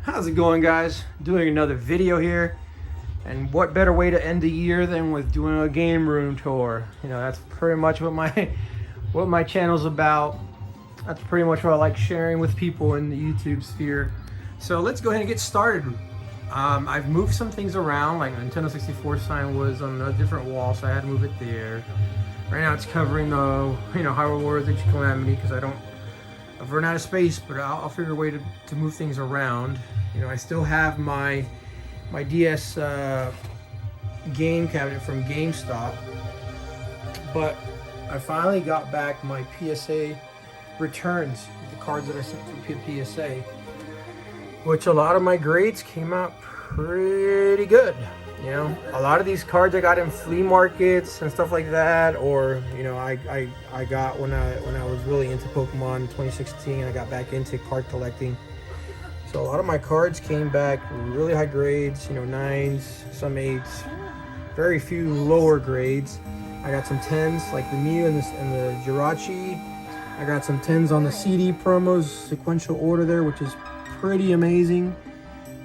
How's it going, guys? Doing another video here, and what better way to end the year than with doing a game room tour? You know, that's pretty much what my channel's about. That's pretty much what I like sharing with people in the YouTube sphere. So let's go ahead and get started. I've moved some things around, like Nintendo 64 sign was on a different wall, so I had to move it there. Right now it's covering the, Hyrule Warriors Age of Calamity, because I've run out of space, but I'll figure a way to move things around. I still have my DS game cabinet from GameStop, but I finally got back my PSA Returns, the cards that I sent for PSA, which a lot of my grades came out pretty good. A lot of these cards I got in flea markets and stuff like that, or I got when I was really into Pokemon in 2016. I got back into card collecting, so a lot of my cards came back really high grades. 9s, some 8s, very few lower grades. I got some 10s like the Mew and the Jirachi. I got some 10s on the CD promos, sequential order there, which is pretty amazing.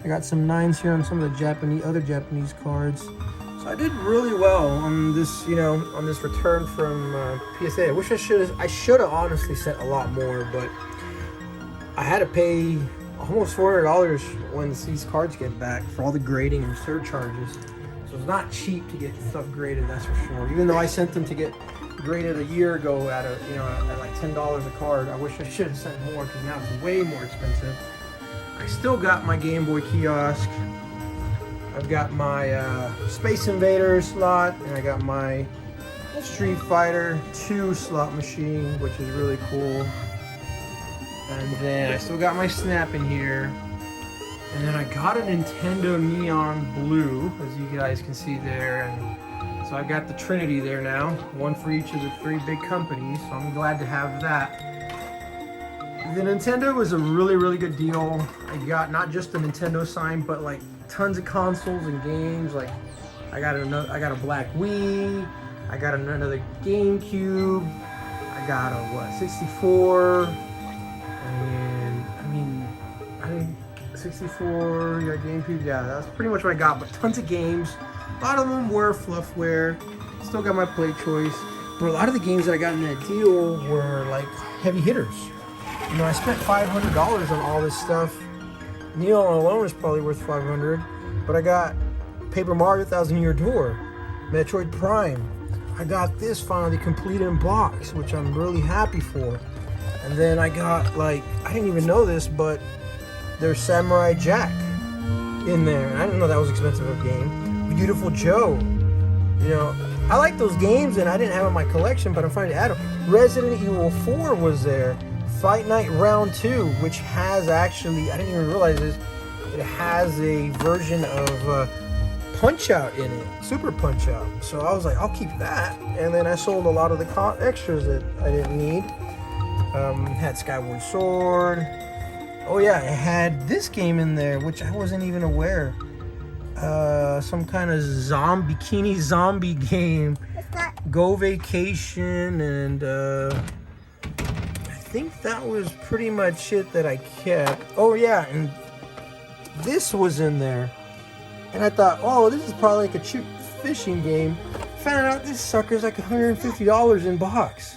I got some 9s here on some of the other Japanese cards. So I did really well on this, on this return from PSA. I wish I should have honestly sent a lot more, but I had to pay almost $400 when these cards get back for all the grading and surcharges. So it's not cheap to get stuff graded, that's for sure. Even though I sent them to get graded a year ago at like $10 a card, I wish I should have sent more, because now it's way more expensive. I still got my Game Boy Kiosk. I've got my Space Invaders slot, and I got my Street Fighter 2 slot machine, which is really cool. And then I still got my Snap in here. And then I got a Nintendo Neon Blue, as you guys can see there. And so I got the Trinity there now, one for each of the 3 big companies, so I'm glad to have that. The Nintendo was a really, really good deal. I got not just the Nintendo sign, but like tons of consoles and games. Like I got a black Wii. I got another GameCube. I got a 64. And I think 64. You got GameCube. Yeah, that's pretty much what I got. But tons of games. A lot of them were fluffware. Still got my play choice. But a lot of the games that I got in that deal were like heavy hitters. I spent $500 on all this stuff. Neon alone is probably worth $500, but I got Paper Mario 1,000 Year Door, Metroid Prime. I got this finally complete in box, which I'm really happy for. And then I got, I didn't even know this, but there's Samurai Jack in there. I didn't know that was expensive of a game. Beautiful Joe. I like those games, and I didn't have them in my collection, but I'm finally to add them. Resident Evil 4 was there. Fight Night Round 2, which has actually, I didn't even realize this, it has a version of Punch-Out in it, Super Punch-Out. So I was like, I'll keep that. And then I sold a lot of the extras that I didn't need. Had Skyward Sword. Oh yeah, it had this game in there, which I wasn't even aware. Some kind of bikini zombie game. Go Vacation, and I think that was pretty much it that I kept. Oh yeah, and this was in there. And I thought, oh, this is probably like a cheap fishing game. Found out this sucker's like $150 in box.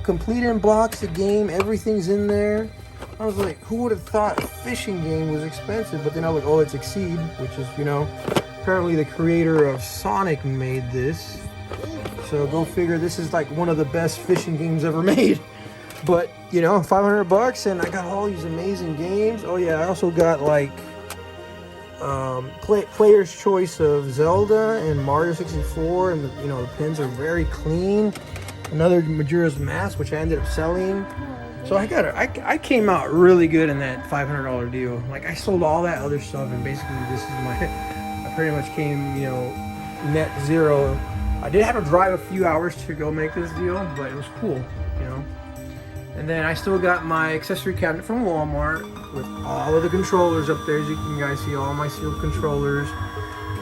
Complete in box, the game, everything's in there. I was like, who would have thought a fishing game was expensive? But then I was like, oh, it's Exceed, which is, apparently the creator of Sonic made this. So go figure, this is like one of the best fishing games ever made. But, $500, and I got all these amazing games. Oh yeah, I also got player's choice of Zelda and Mario 64, and the pins are very clean. Another Majora's Mask, which I ended up selling. So I came out really good in that $500 deal. I sold all that other stuff, and basically this is I pretty much came, net zero. I did have to drive a few hours to go make this deal, but it was cool, And then I still got my accessory cabinet from Walmart with all of the controllers up there. As you can guys see, all my sealed controllers.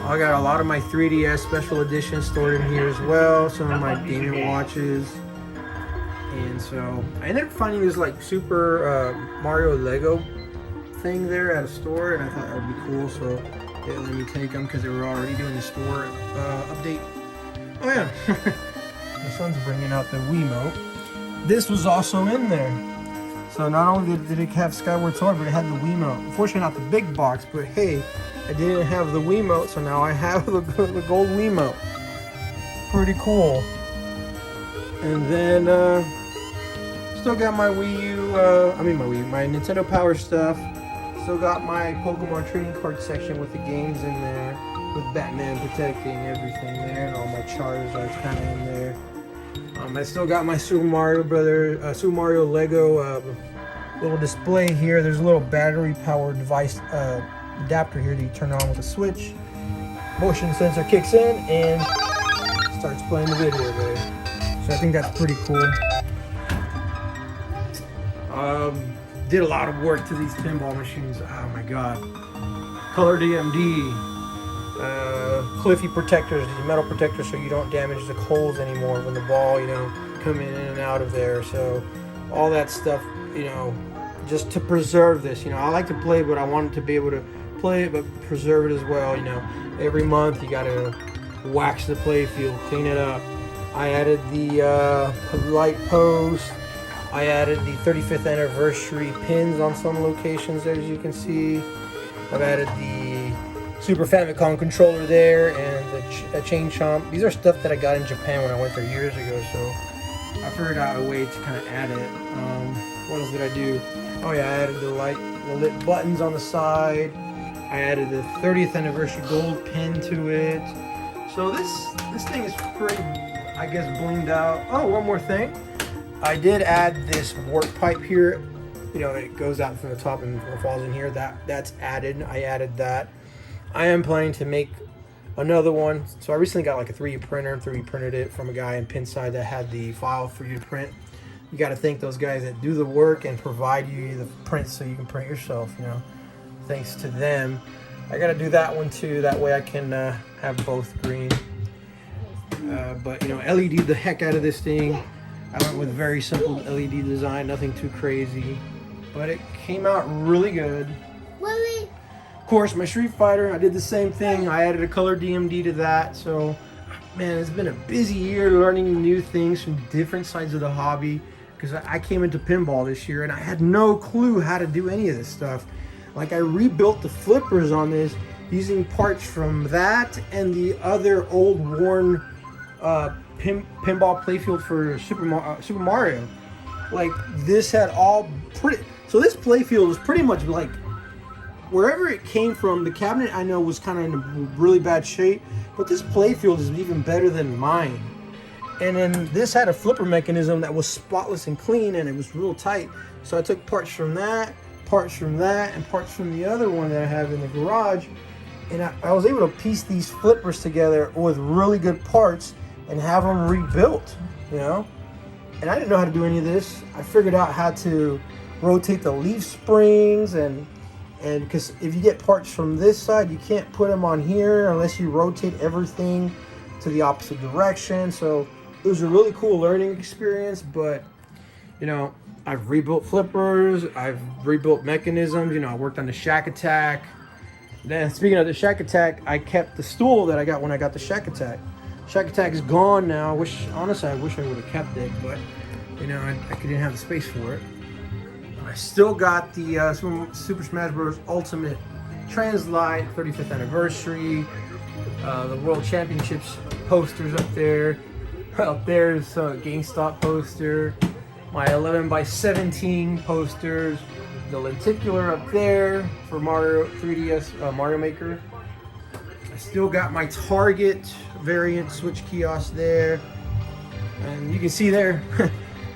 I got a lot of my 3DS special edition stored in here as well. Some of my gaming watches. And so I ended up finding this Super Mario Lego thing there at a store, and I thought that would be cool, so they let me take them because they were already doing the store update. Oh yeah, my son's bringing out the Wiimote. This was also in there. So not only did it have Skyward Sword, but it had the Wiimote. Unfortunately not the big box, but hey, I didn't have the Wiimote, so now I have the gold Wiimote. Pretty cool. And then, still got my Wii U, my Nintendo Power stuff. Still got my Pokemon trading card section with the games in there, with Batman protecting everything there, and all my Charizards kind of in there. I still got my Super Mario Lego little display here. There's a little battery-powered device adapter here that you turn on with a switch. Motion sensor kicks in and starts playing the video there. So I think that's pretty cool. Did a lot of work to these pinball machines. Oh my god. Color DMD. Cliffy protectors, these metal protectors so you don't damage the holes anymore when the ball, coming in and out of there. So all that stuff, just to preserve this. I like to play, but I wanted to be able to play it, but preserve it as well. Every month you gotta wax the play field, clean it up. I added the light post. I added the 35th anniversary pins on some locations, as you can see. I've added the Super Famicom controller there and the chain chomp. These are stuff that I got in Japan when I went there years ago, so I figured out a way to kind of add it. What else did I do? Oh yeah, I added the lit buttons on the side. I added the 30th anniversary gold pin to it. So this thing is pretty, I guess, blinged out. Oh, one more thing. I did add this warp pipe here. It goes out from the top and falls in here. That's added. I added that. I am planning to make another one. So I recently got like a 3D printer. 3D printed it from a guy in Pinside that had the file for you to print. You got to thank those guys that do the work and provide you the prints so you can print yourself. Thanks to them. I got to do that one too. That way I can have both green. But LED the heck out of this thing. I went with very simple LED design, nothing too crazy, but it came out really good. Willie. Of course, my Street Fighter, I did the same thing. I added a color DMD to that. So, man, it's been a busy year learning new things from different sides of the hobby, because I came into pinball this year and I had no clue how to do any of this stuff. Like, I rebuilt the flippers on this using parts from that and the other old worn pinball playfield for Super Mario. Like, this had all pretty. So this playfield was pretty much like wherever it came from. The cabinet I know was kind of in really bad shape, but this playfield is even better than mine. And then this had a flipper mechanism that was spotless and clean, and it was real tight. So I took parts from that, and parts from the other one that I have in the garage, and I was able to piece these flippers together with really good parts and have them rebuilt, And I didn't know how to do any of this. I figured out how to rotate the leaf springs, and because if you get parts from this side, you can't put them on here unless you rotate everything to the opposite direction. So it was a really cool learning experience, but I've rebuilt flippers, I've rebuilt mechanisms, I worked on the Shack Attack. Then speaking of the Shack Attack, I kept the stool that I got when I got the Shack Attack. Shack Attack is gone now. Honestly, I wish I would have kept it, but I didn't have the space for it. I still got the Super Smash Bros. Ultimate Translite 35th anniversary, the World Championships posters up there. Up there's a GameStop poster, my 11x17 posters, the lenticular up there for Mario 3DS Mario Maker. I still got my Target variant Switch kiosk there, and you can see there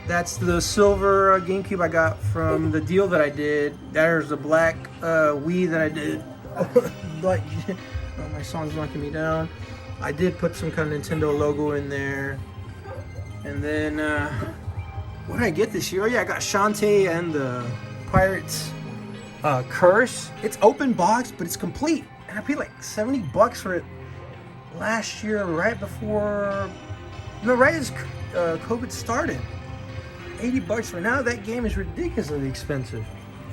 that's the silver GameCube I got from the deal that I did. There's the black Wii that I did. Like, my son's knocking me down. I did put some kind of Nintendo logo in there. And then what did I get this year? Oh yeah, I got Shantae and the Pirates Curse. It's open box, but it's complete. And I paid like $70 for it last year, right as COVID started. $80 for now. That game is ridiculously expensive,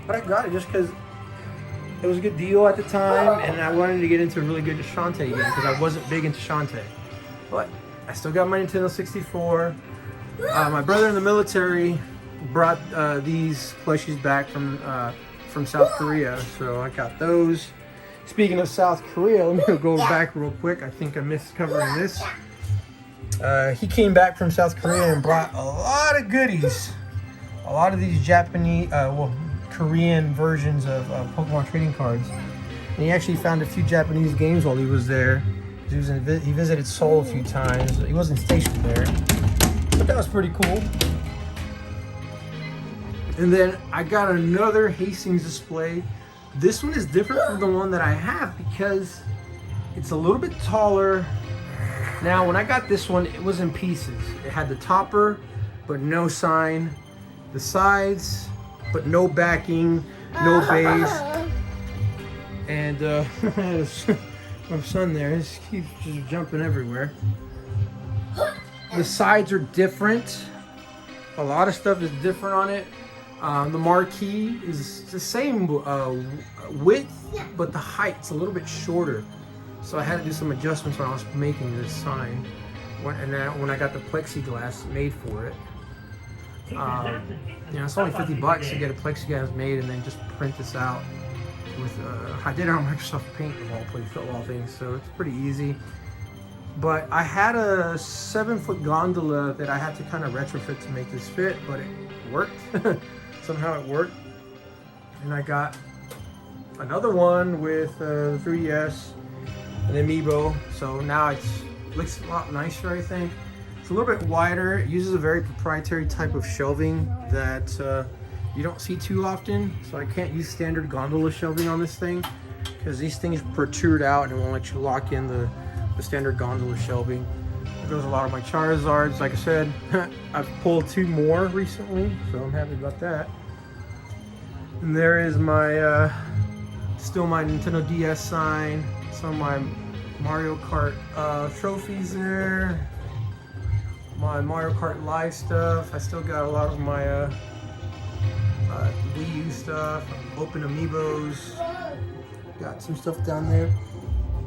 but I got it just because it was a good deal at the time, and I wanted to get into a really good Shantae game because I wasn't big into Shantae. But I still got my Nintendo 64. My brother in the military brought these plushies back from South Korea, so I got those. Speaking of South Korea, let me go back real quick. I think I missed covering this. He came back from South Korea and brought a lot of goodies. A lot of these Japanese, Korean versions of Pokemon trading cards. And he actually found a few Japanese games while he was there. He visited Seoul a few times. He wasn't stationed there, but that was pretty cool. And then I got another Hastings display. This one is different from the one that I have because it's a little bit taller. Now, when I got this one, it was in pieces. It had the topper, but no sign. The sides, but no backing, no base. And my son there, he keeps just jumping everywhere. The sides are different. A lot of stuff is different on it. The marquee is the same width, but the height's a little bit shorter. So I had to do some adjustments when I was making this sign. And then when I got the plexiglass made for it. It's only $50 to get a plexiglass made and then just print this out. I did it on Microsoft Paint of all things, so it's pretty easy. But I had a 7-foot gondola that I had to kind of retrofit to make this fit, but it worked. Somehow it worked. And I got another one with the 3DS, an amiibo. So now it looks a lot nicer, I think. It's a little bit wider. It uses a very proprietary type of shelving that you don't see too often. So I can't use standard gondola shelving on this thing because these things protrude out and it won't let you lock in the standard gondola shelving. There goes a lot of my Charizards. Like I said, I've pulled 2 more recently, so I'm happy about that. And there is my still my Nintendo DS sign, some of my Mario Kart trophies there, my Mario Kart Live stuff. I still got a lot of my Wii U stuff, open amiibos, got some stuff down there.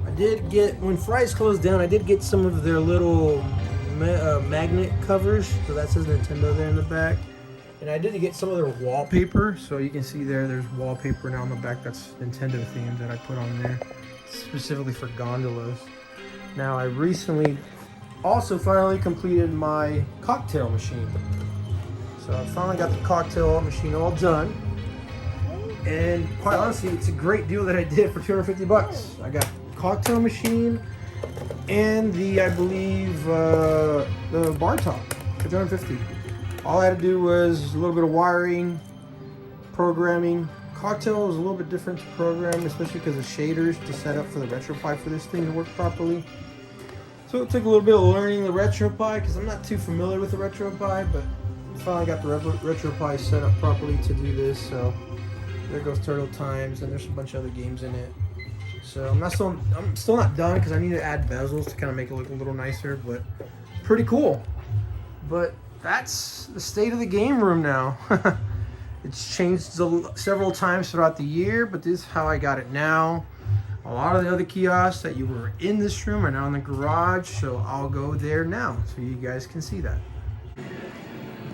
I did get, when Fry's closed down, I did get some of their little magnet covers, so that says Nintendo there in the back. And I did get some of their wallpaper, so you can see there's wallpaper now on the back that's Nintendo themed that I put on there, specifically for gondolas. Now I recently also finally completed my cocktail machine. So I finally got the cocktail machine all done. And quite honestly, it's a great deal that I did for $250. I got cocktail machine and I believe the bar top for $250. All I had to do was a little bit of wiring, programming. Cocktail was a little bit different to program, especially because of shaders to set up for the RetroPie for this thing to work properly. So it took a little bit of learning the RetroPie because I'm not too familiar with the RetroPie, but finally got the RetroPie set up properly to do this. So there goes Turtle Times, and there's a bunch of other games in it. So I'm still not done because I need to add bezels to kind of make it look a little nicer, but pretty cool. But that's the state of the game room now. It's changed several times throughout the year, but this is how I got it now. A lot of the other kiosks that you were in this room are now in the garage, so I'll go there now so you guys can see that.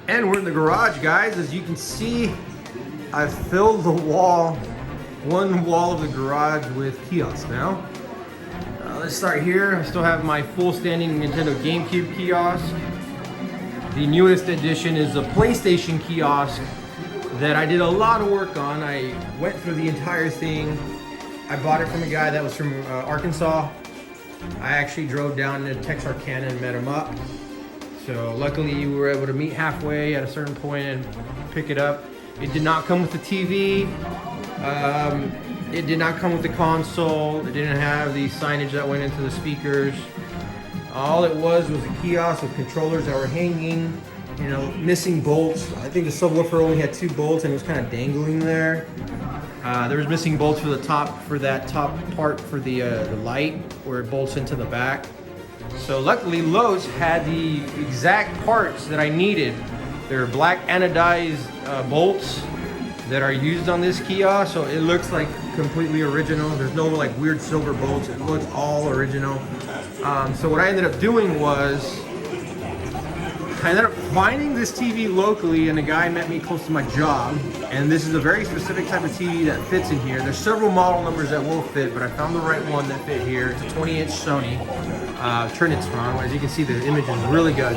And we're in the garage, guys. As you can see, I've filled the one wall of the garage with kiosks now. Let's start here. I still have my full standing Nintendo GameCube Kiosk. The newest addition is a PlayStation Kiosk that I did a lot of work on. I went through the entire thing. I bought it from a guy that was from Arkansas. I actually drove down to Texarkana and met him up. So luckily we were able to meet halfway at a certain point and pick it up. It did not come with the TV. It did not come with the console. It didn't have the signage that went into the speakers. All it was a kiosk with controllers that were hanging, missing bolts. I think the subwoofer only had 2 bolts and it was kind of dangling there. There was missing bolts for the top, for that top part for the light where it bolts into the back. So luckily Lowe's had the exact parts that I needed. They're black anodized bolts that are used on this kiosk, so it looks like completely original. There's no like weird silver bolts. It looks all original. So what I ended up doing was I ended up finding this TV locally, and a guy met me close to my job, and this is a very specific type of TV that fits in here. There's several model numbers that will fit, but I found the right one that fit here. It's a 20-inch Sony Trinitron. As you can see, the image is really good.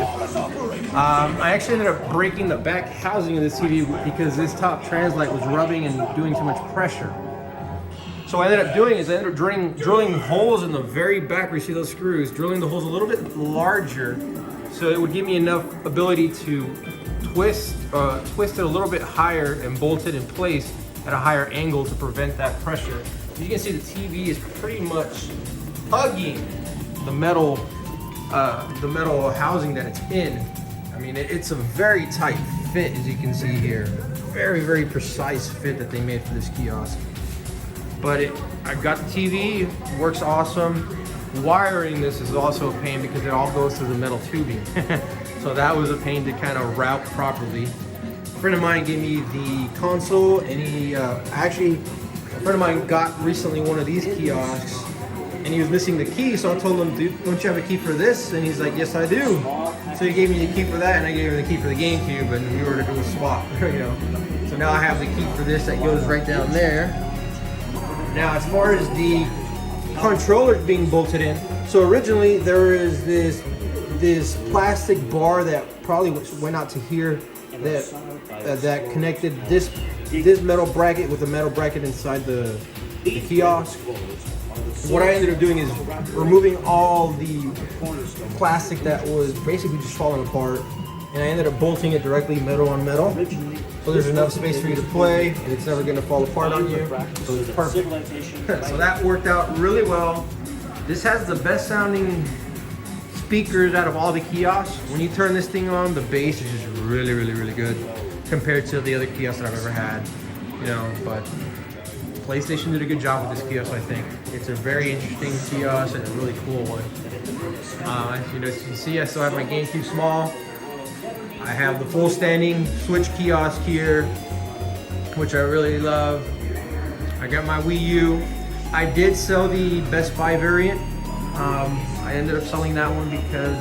I actually ended up breaking the back housing of this TV because this top translite was rubbing and doing too much pressure. So what I ended up doing is I ended up drilling holes in the very back where you see those screws, drilling the holes a little bit larger so it would give me enough ability to twist it a little bit higher and bolt it in place at a higher angle to prevent that pressure. As you can see, the TV is pretty much hugging the metal housing that it's in. I mean, it's a very tight fit, as you can see here. Very, very precise fit that they made for this kiosk. But I got the TV, works awesome. Wiring this is also a pain because it all goes through the metal tubing. So that was a pain to kind of route properly. A friend of mine gave me the console, and a friend of mine got recently one of these kiosks, and he was missing the key, so I told him, dude, don't you have a key for this? And he's like, yes, I do. So he gave me the key for that, and I gave him the key for the GameCube, and we were to do a swap, you know. So now I have the key for this that goes right down there. Now, as far as the controller being bolted in, so originally there is this plastic bar that probably went out to here that connected this metal bracket with a metal bracket inside the kiosk. What I ended up doing is removing all the plastic that was basically just falling apart, and I ended up bolting it directly metal on metal. So there's enough space for you to play, and it's never going to fall apart on you. So it's perfect. So that worked out really well. This has the best sounding speakers out of all the kiosks. When you turn this thing on, the bass is just really, really, really good compared to the other kiosks that I've ever had. You know, but PlayStation did a good job with this kiosk, I think. It's a very interesting kiosk and a really cool one. As you can see, I still have my GameCube Small. I have the full standing Switch kiosk here, which I really love. I got my Wii U. I did sell the Best Buy variant. I ended up selling that one because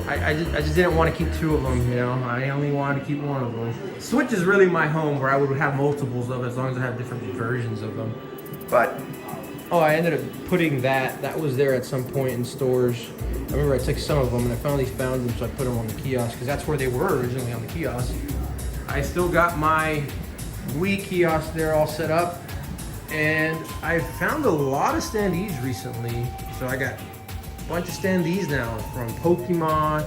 I just didn't want to keep two of them, you know. I only wanted to keep one of them. Switch is really my home where I would have multiples of it as long as I have different versions of them. But, I ended up putting that was there at some point in stores. I remember I took some of them and I finally found them, so I put them on the kiosk because that's where they were originally, on the kiosk. I still got my Wii kiosk there all set up, and I found a lot of standees recently. So I got a bunch of standees now from Pokemon,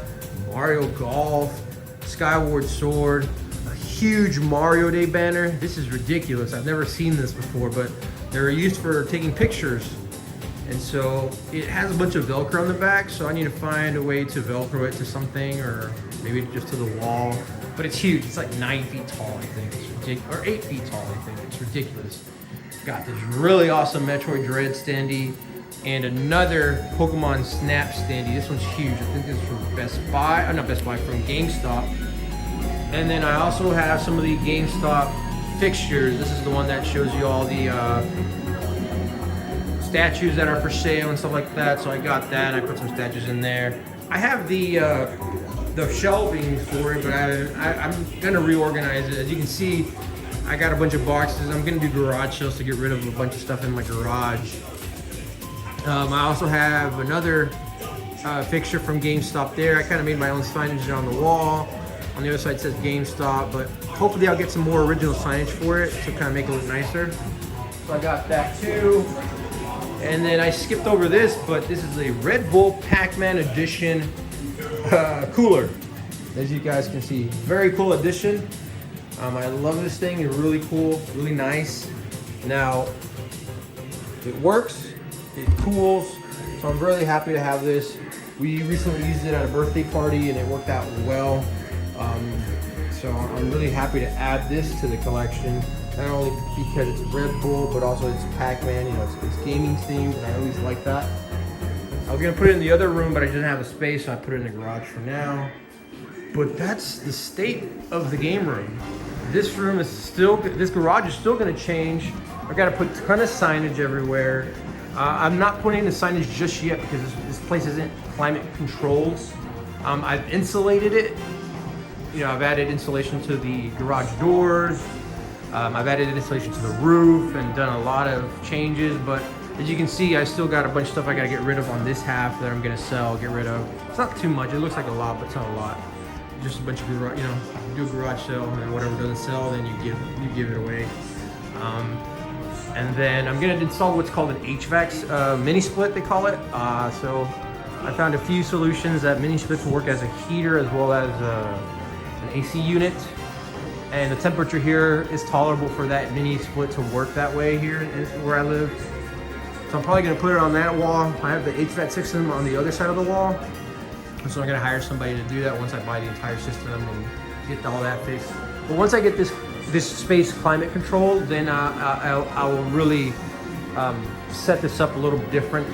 Mario Golf, Skyward Sword, a huge Mario Day banner. This is ridiculous. I've never seen this before, but they're used for taking pictures. And so it has a bunch of Velcro on the back, so I need to find a way to Velcro it to something, or maybe just to the wall. But it's huge. It's like 9 feet tall, I think. It's ridiculous, or 8 feet tall, I think. It's ridiculous. Got this really awesome Metroid Dread standee and another Pokemon Snap standee. This one's huge. I think this is from Best Buy. Not Best Buy, from GameStop. And then I also have some of the GameStop fixtures. This is the one that shows you all the statues that are for sale and stuff like that. So I got that, and I put some statues in there. I have the shelving for it, but I'm gonna reorganize it. As you can see, I got a bunch of boxes. I'm gonna do garage sales to get rid of a bunch of stuff in my garage. I also have another fixture from GameStop there. I kind of made my own signage on the wall. On the other side it says GameStop, but hopefully I'll get some more original signage for it to kind of make it look nicer. So I got that too. And then I skipped over this, but this is a Red Bull Pac-Man edition cooler. As you guys can see, very cool edition. I love this thing. It's really cool, really nice. Now, it works, it cools, so I'm really happy to have this. We recently used it at a birthday party and it worked out well. So I'm really happy to add this to the collection. Not only because it's Red Bull, but also it's Pac-Man, you know, it's gaming themed, and I always like that. I was gonna put it in the other room, but I didn't have the space, so I put it in the garage for now. But that's the state of the game room. this room is still, this garage is still gonna change. I've got to put a ton of signage everywhere. I'm not putting the signage just yet because this place isn't climate controlled. I've insulated it. You know, I've added insulation to the garage doors. I've added insulation to the roof and done a lot of changes, but as you can see, I still got a bunch of stuff I gotta get rid of on this half that I'm gonna sell, get rid of. It's not too much, it looks like a lot, but it's not a lot. Just a bunch of garage, you know, do a garage sale, and whatever doesn't sell, then you give it away. And then I'm gonna install what's called an HVAC mini split, they call it. So I found a few solutions that mini splits will work as a heater as well as an AC unit. And the temperature here is tolerable for that mini split to work that way here where I live. So I'm probably gonna put it on that wall. I have the HVAC system on the other side of the wall. So I'm gonna hire somebody to do that once I buy the entire system and get all that fixed. But once I get this space climate controlled, then I will really set this up a little different.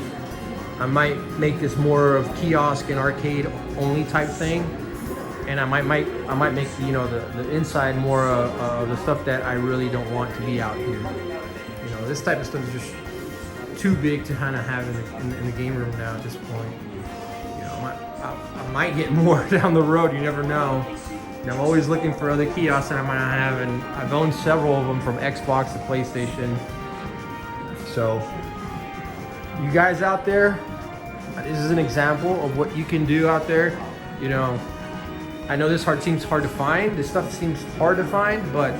I might make this more of kiosk and arcade only type thing, and I might make, you know, the inside more of the stuff that I really don't want to be out here. You know, this type of stuff is just too big to kind of have in the game room now at this point. You know, I might get more down the road. You never know. I'm always looking for other kiosks that I might not have, and I've owned several of them from Xbox to PlayStation. So, you guys out there, this is an example of what you can do out there. You know, I know this seems hard to find. This stuff seems hard to find, but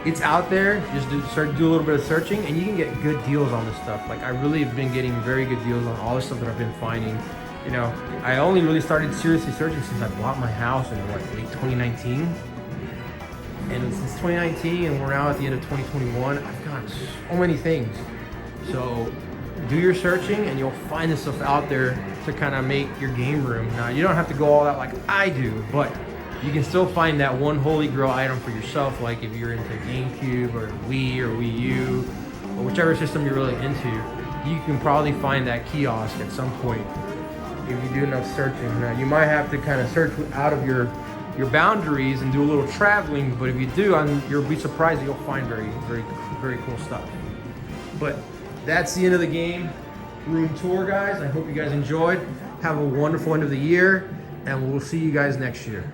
it's out there. Just do a little bit of searching, and you can get good deals on this stuff. Like, I really have been getting very good deals on all the stuff that I've been finding. You know, I only really started seriously searching since I bought my house in late 2019. And since 2019, and we're now at the end of 2021, I've got so many things. So do your searching and you'll find this stuff out there to kind of make your game room. Now, you don't have to go all out like I do, but you can still find that one holy grail item for yourself. Like if you're into GameCube or Wii or Wii U, or whichever system you're really into, you can probably find that kiosk at some point. If you do enough searching. Now, you might have to kind of search out of your boundaries and do a little traveling, but if you do, you'll be surprised that you'll find very, very, very cool stuff. But that's the end of the game room tour, guys. I hope you guys enjoyed. Have a wonderful end of the year, and we'll see you guys next year.